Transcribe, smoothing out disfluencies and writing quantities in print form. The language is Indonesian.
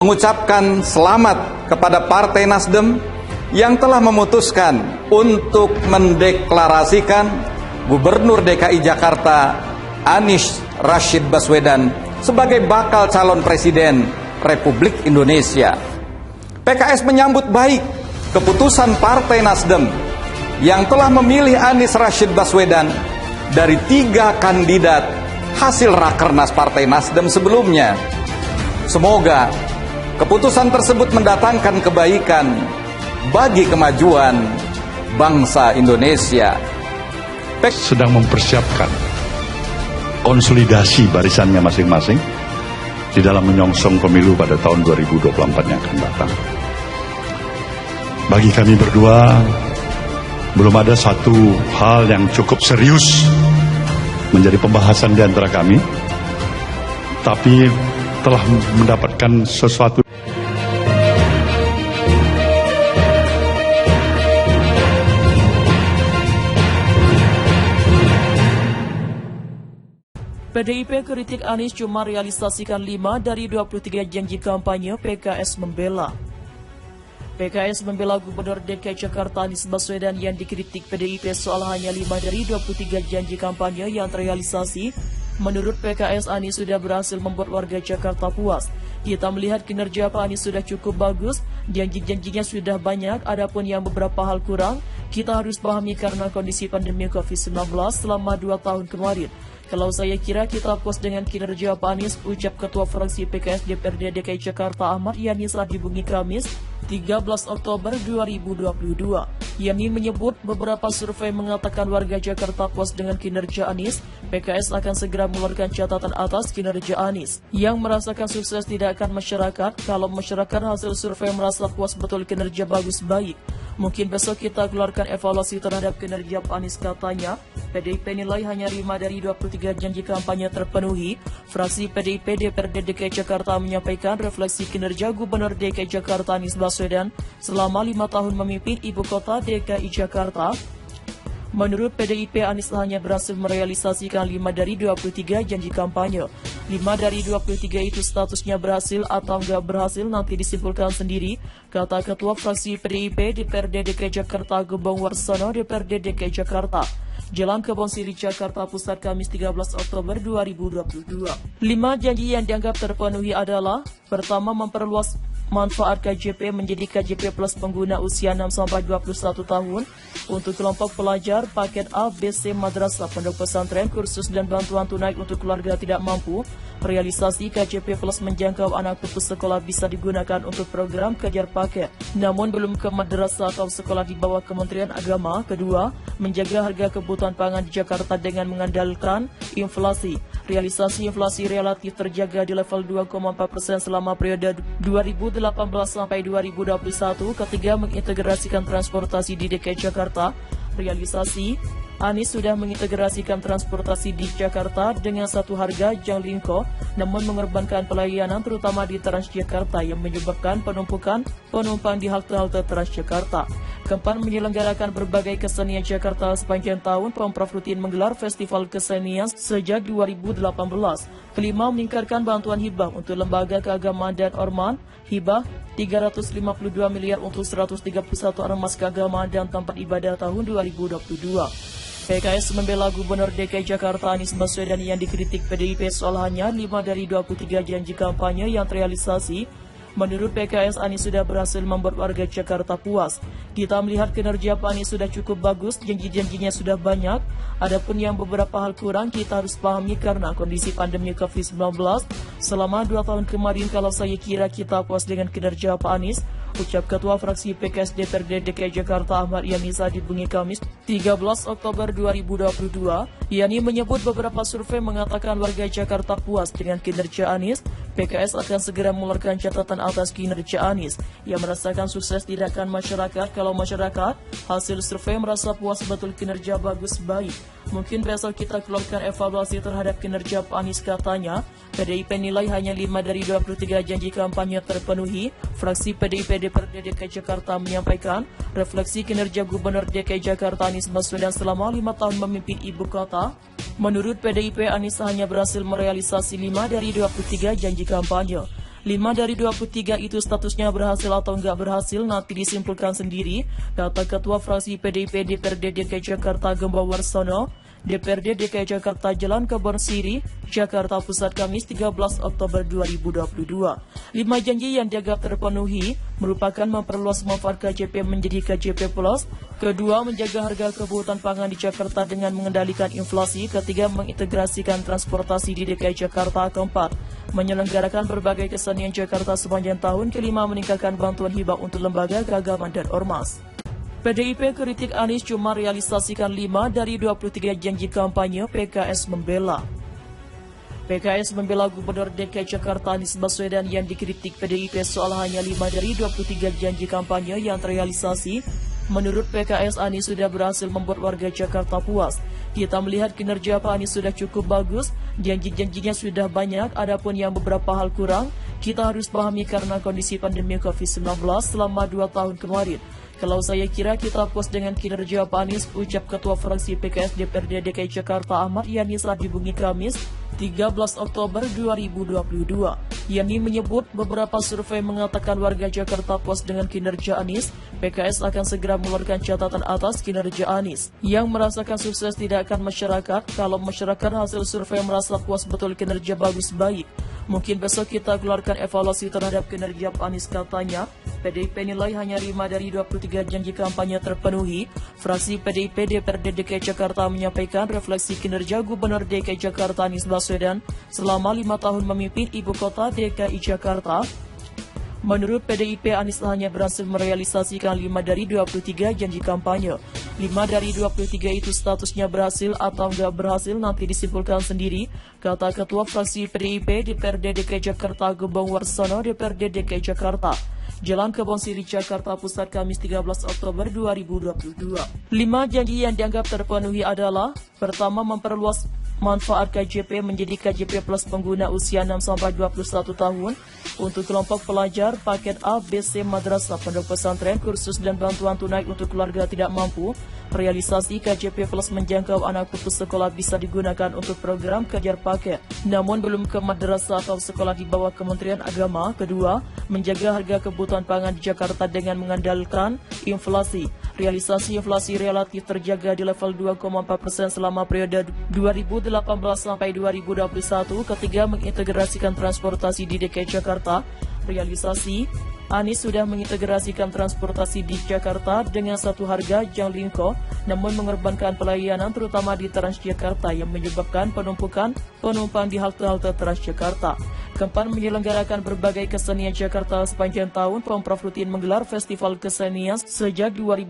mengucapkan selamat kepada Partai Nasdem yang telah memutuskan untuk mendeklarasikan Gubernur DKI Jakarta Anies Rashid Baswedan sebagai bakal calon presiden Republik Indonesia. PKS menyambut baik keputusan Partai Nasdem yang telah memilih Anies Rashid Baswedan dari 3 kandidat hasil Rakernas Partai Nasdem sebelumnya. Semoga keputusan tersebut mendatangkan kebaikan bagi kemajuan bangsa Indonesia. Sedang mempersiapkan konsolidasi barisannya masing-masing di dalam menyongsong pemilu pada tahun 2024 yang akan datang. Bagi kami berdua, belum ada satu hal yang cukup serius menjadi pembahasan di antara kami, tapi telah mendapatkan sesuatu. PDIP kritik Anies cuma realisasikan 5 dari 23 janji kampanye. PKS membela. PKS membela Gubernur DKI Jakarta Anies Baswedan yang dikritik PDIP soal hanya 5 dari 23 janji kampanye yang terrealisasi. Menurut PKS, Anies sudah berhasil membuat warga Jakarta puas. Kita melihat kinerja Pak Anies sudah cukup bagus, janji-janjinya sudah banyak, adapun yang beberapa hal kurang, kita harus pahami karena kondisi pandemi COVID-19 selama 2 tahun kemarin. Kalau saya kira kita puas dengan kinerja Pak Anies, ucap Ketua Fraksi PKS DPRD DKI Jakarta Ahmad Yani saat di Bumi Kamis, 13 Oktober 2022. Yani menyebut beberapa survei mengatakan warga Jakarta puas dengan kinerja Anies. PKS akan segera mengeluarkan catatan atas kinerja Anies. Yang merasakan sukses tidak akan masyarakat. Kalau masyarakat hasil survei merasa puas betul kinerja bagus baik, mungkin besok kita keluarkan evaluasi terhadap kinerja Pak Anies, katanya. PDIP nilai hanya 5 dari 23 janji kampanye terpenuhi. Fraksi PDIP DPRD DKI Jakarta menyampaikan refleksi kinerja Gubernur DKI Jakarta Anies Baswedan selama 5 tahun memimpin ibu kota DKI Jakarta. Menurut PDIP, Anies hanya berhasil merealisasikan 5 dari 23 janji kampanye. 5 dari 23 itu statusnya berhasil atau enggak berhasil nanti disimpulkan sendiri, kata Ketua Fraksi PDIP DPRD DKI Jakarta Gembong Warsono DPRD DKI Jakarta. Jalan Kebon Siri, Jakarta Pusat, Kamis 13 Oktober 2022. 5 janji yang dianggap terpenuhi adalah: pertama, memperluas manfaat KJP menjadi KJP plus pengguna usia 6-21 tahun untuk kelompok pelajar paket A, B, C, madrasah, pondok pesantren, kursus dan bantuan tunai untuk keluarga tidak mampu. Realisasi KJP plus menjangkau anak putus sekolah bisa digunakan untuk program kejar paket, namun belum ke madrasah atau sekolah di bawah Kementerian Agama. Kedua, menjaga harga kebutuhan pangan di Jakarta dengan mengandalkan inflasi. Realisasi inflasi relatif terjaga di level 2,4% selama periode 2018 sampai 2021. Ketiga, mengintegrasikan transportasi di DKI Jakarta. Realisasi Anies sudah mengintegrasikan transportasi di Jakarta dengan satu harga Jaklingko, namun mengorbankan pelayanan terutama di Transjakarta yang menyebabkan penumpukan penumpang di halte-halte Transjakarta. Keempat, menyelenggarakan berbagai kesenian Jakarta sepanjang tahun. Pemprov rutin menggelar festival kesenian sejak 2018. Kelima, meningkatkan bantuan hibah untuk lembaga keagamaan dan ormas. Hibah 352 miliar untuk 131 ormas keagamaan dan tempat ibadah tahun 2022. PKS membela Gubernur DKI Jakarta Anies Baswedan yang dikritik PDIP soal hanya 5 dari 23 janji kampanye yang terrealisasi. Menurut PKS, Anies sudah berhasil membuat warga Jakarta puas. Kita melihat kinerja Pak Anies sudah cukup bagus, janji-janjinya sudah banyak. Adapun yang beberapa hal kurang kita harus pahami karena kondisi pandemi COVID-19 selama 2 tahun kemarin. Kalau saya kira kita puas dengan kinerja Pak Anies, ucap Ketua Fraksi PKS DPRD DKI Jakarta Ahmad Yani saat di Bumi Kamis 13 Oktober 2022. Yani menyebut beberapa survei mengatakan warga Jakarta puas dengan kinerja Anies. PKS akan segera mengeluarkan catatan atas kinerja Anies. Ia merasakan sukses tidak akan masyarakat. Kalau masyarakat hasil survei merasa puas betul kinerja bagus baik, mungkin besok kita keluarkan evaluasi terhadap kinerja Pak Anies, katanya. PDIP nilai hanya 5 dari 23 janji kampanye terpenuhi. Fraksi PDIP DPRD DKI Jakarta menyampaikan refleksi kinerja Gubernur DKI Jakarta Anies Baswedan selama 5 tahun memimpin ibu kota. Menurut PDIP, Anies hanya berhasil merealisasi 5 dari 23 janji kampanye. 5 dari 23 itu statusnya berhasil atau enggak berhasil nanti disimpulkan sendiri, kata Ketua Fraksi PDIP DPRD DKI Jakarta Gembong Warsono. DPRD DKI Jakarta Jalan Kebon Siri, Jakarta Pusat Kamis 13 Oktober 2022. 5 janji yang dianggap terpenuhi merupakan memperluas manfaat KJP menjadi KJP Plus, kedua menjaga harga kebutuhan pangan di Jakarta dengan mengendalikan inflasi, ketiga mengintegrasikan transportasi di DKI Jakarta, keempat menyelenggarakan berbagai kesenian Jakarta sepanjang tahun, kelima meningkatkan bantuan hibah untuk lembaga, keagamaan dan ormas. PDIP kritik Anies cuma realisasikan 5 dari 23 janji kampanye, PKS membela. PKS membela Gubernur DKI Jakarta Anies Baswedan yang dikritik PDIP soal hanya 5 dari 23 janji kampanye yang terrealisasi. Menurut PKS, Anies sudah berhasil membuat warga Jakarta puas. Kita melihat kinerja Pak Anies sudah cukup bagus, janji-janjinya sudah banyak, adapun yang beberapa hal kurang, kita harus pahami karena kondisi pandemi COVID-19 selama 2 tahun kemarin. Kalau saya kira kita puas dengan kinerja Pak Anies, ucap Ketua Fraksi PKS DPRD DKI Jakarta Ahmad Yani saat dihubungi Kamis 13 Oktober 2022. Yani menyebut beberapa survei mengatakan warga Jakarta puas dengan kinerja Anies. PKS akan segera mengeluarkan catatan atas kinerja Anies. Yang merasakan sukses tidak akan masyarakat. Kalau masyarakat hasil survei merasa puas betul kinerja bagus baik, mungkin besok kita keluarkan evaluasi terhadap kinerja Pak Anies, katanya. PDIP nilai hanya 5 dari 23 janji kampanye terpenuhi. Fraksi PDIP DPRD DKI Jakarta menyampaikan refleksi kinerja Gubernur DKI Jakarta Anies Baswedan selama 5 tahun memimpin ibu kota DKI Jakarta. Menurut PDIP, Anies hanya berhasil merealisasikan 5 dari 23 janji kampanye. 5 dari 23 itu statusnya berhasil atau enggak berhasil nanti disimpulkan sendiri, kata Ketua Fraksi PDIP DPRD DKI Jakarta Gembong Warsono DPRD DKI Jakarta. Jalan Kebon Siri, Jakarta Pusat, Kamis 13 Oktober 2022. 5 janji yang dianggap terpenuhi adalah: pertama, memperluas manfaat KJP menjadi KJP Plus pengguna usia 6-21 tahun untuk kelompok pelajar paket A, B, C, madrasah, pondok pesantren, kursus dan bantuan tunai untuk keluarga tidak mampu. Realisasi KJP Plus menjangkau anak putus sekolah bisa digunakan untuk program kejar paket, namun belum ke madrasah atau sekolah di bawah Kementerian Agama. Kedua, menjaga harga kebutuhan pangan di Jakarta dengan mengandalkan inflasi. Realisasi inflasi relatif terjaga di level 2,4% selama periode 2018 sampai 2021. Ketiga, mengintegrasikan transportasi di DKI Jakarta. Realisasi Anies sudah mengintegrasikan transportasi di Jakarta dengan satu harga Jaklingko, namun mengorbankan pelayanan terutama di Transjakarta yang menyebabkan penumpukan penumpang di halte-halte Transjakarta. Keempat, menyelenggarakan berbagai kesenian Jakarta sepanjang tahun. Pemprov rutin menggelar festival kesenian sejak 2000.